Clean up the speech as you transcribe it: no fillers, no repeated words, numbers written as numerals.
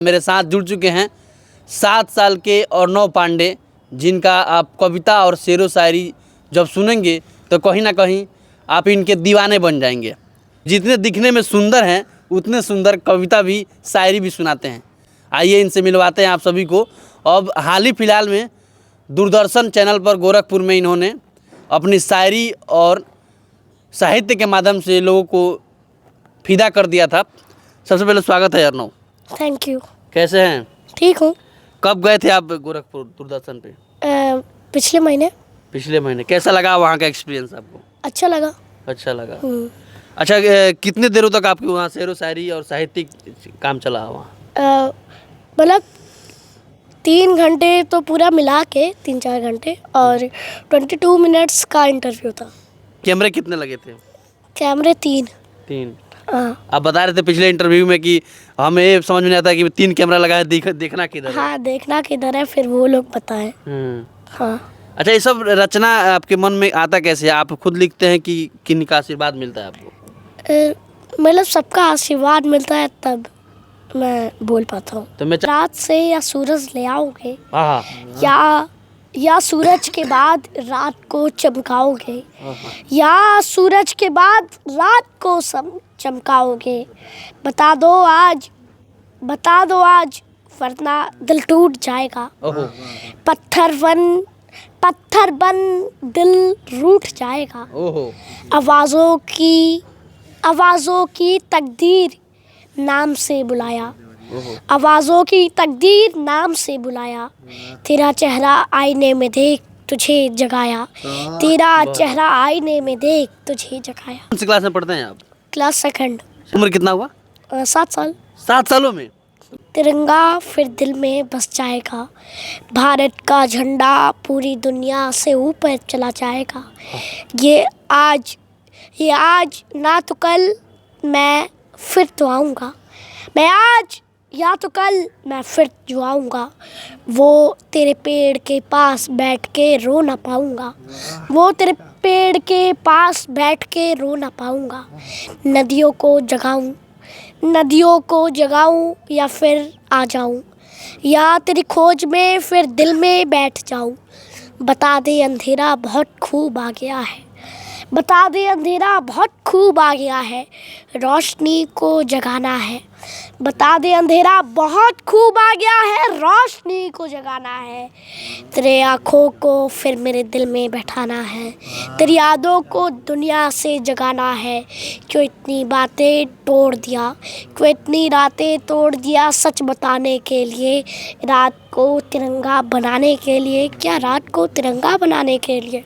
मेरे साथ जुड़ चुके हैं 7 साल के अर्णव पांडे, जिनका आप कविता और शेरो शायरी जब सुनेंगे तो कहीं ना कहीं आप इनके दीवाने बन जाएंगे। जितने दिखने में सुंदर हैं उतने सुंदर कविता भी शायरी भी सुनाते हैं। आइए इनसे मिलवाते हैं आप सभी को। अब हाल ही फिलहाल में दूरदर्शन चैनल पर गोरखपुर में इन्होंने अपनी शायरी और साहित्य के माध्यम से लोगों को फिदा कर दिया था। सबसे पहले स्वागत है अर्णव। Thank you. कैसे हैं? ठीक हूँ। कब गए थे आप गोरखपुर दूरदर्शन पे? पिछले महीने। पिछले महीने। कैसा लगा वहाँ का एक्सपीरियंस आपको? अच्छा लगा। अच्छा लगा। अच्छा, कितने देरों तक आपके वहाँ शेरो शायरी और साहित्यिक काम चला वहाँ? मतलब 3 घंटे तो पूरा मिला के 3-4 घंटे और 22 मिनट्स का इंटरव्यू था। कैमरे कितने लगे थे? कैमरे 3। हाँ। आप बता रहे थे पिछले इंटरव्यू में कि हमें ये समझ में नहीं आता कि 3 कैमरा लगा है, देखना किधर है? हाँ, देखना किधर है फिर वो लोग बताएं। हाँ। अच्छा, ये सब रचना आपके मन में आता कैसे है? आप खुद लिखते हैं कि किन्हीं का आशीर्वाद मिलता है आपको? मतलब सबका आशीर्वाद मिलता है तब मैं बोल पाता हूँ। तो मैं रात से या सूरज ले आओगे या सूरज के बाद रात को चमकाओगे या सूरज के बाद रात को चमकाओगे। बता दो आज वरना दिल टूट जाएगा। पत्थर बन दिल रूठ जाएगा। आवाज़ों की तकदीर नाम से बुलाया। आवाज़ों की तकदीर नाम से बुलाया। तेरा चेहरा आईने में देख तुझे जगाया। तेरा चेहरा आईने में देख तुझे जगाया। कौन सी क्लास में पढ़ते हैं आप? Class 2nd। उम्र कितना हुआ? 7 साल। 7 सालों में? तिरंगा फिर दिल में बस जाएगा। भारत का झंडा पूरी दुनिया से ऊपर चला जाएगा। ये आज ना तो कल मैं फिर तो आऊँगा। मैं आज या तो कल मैं फिर जो आऊँगा। वो तेरे पेड़ के पास बैठ के रो ना पाऊँगा। वो तेरे पेड़ के पास बैठ के रो ना पाऊँगा। नदियों को जगाऊँ या फिर आ जाऊँ या तेरी खोज में फिर दिल में बैठ जाऊँ। बता दे अंधेरा बहुत खूब आ गया है। बता दे अंधेरा बहुत खूब आ गया है। रोशनी को जगाना है। बता दे अंधेरा बहुत खूब आ गया है। रोशनी को जगाना है। तेरे आँखों को फिर मेरे दिल में बैठाना है। तेरी यादों को दुनिया से जगाना है। क्यों इतनी बातें तोड़ दिया? क्यों इतनी रातें तोड़ दिया सच बताने के लिए? रात को तिरंगा बनाने के लिए। क्या रात को तिरंगा बनाने के लिए?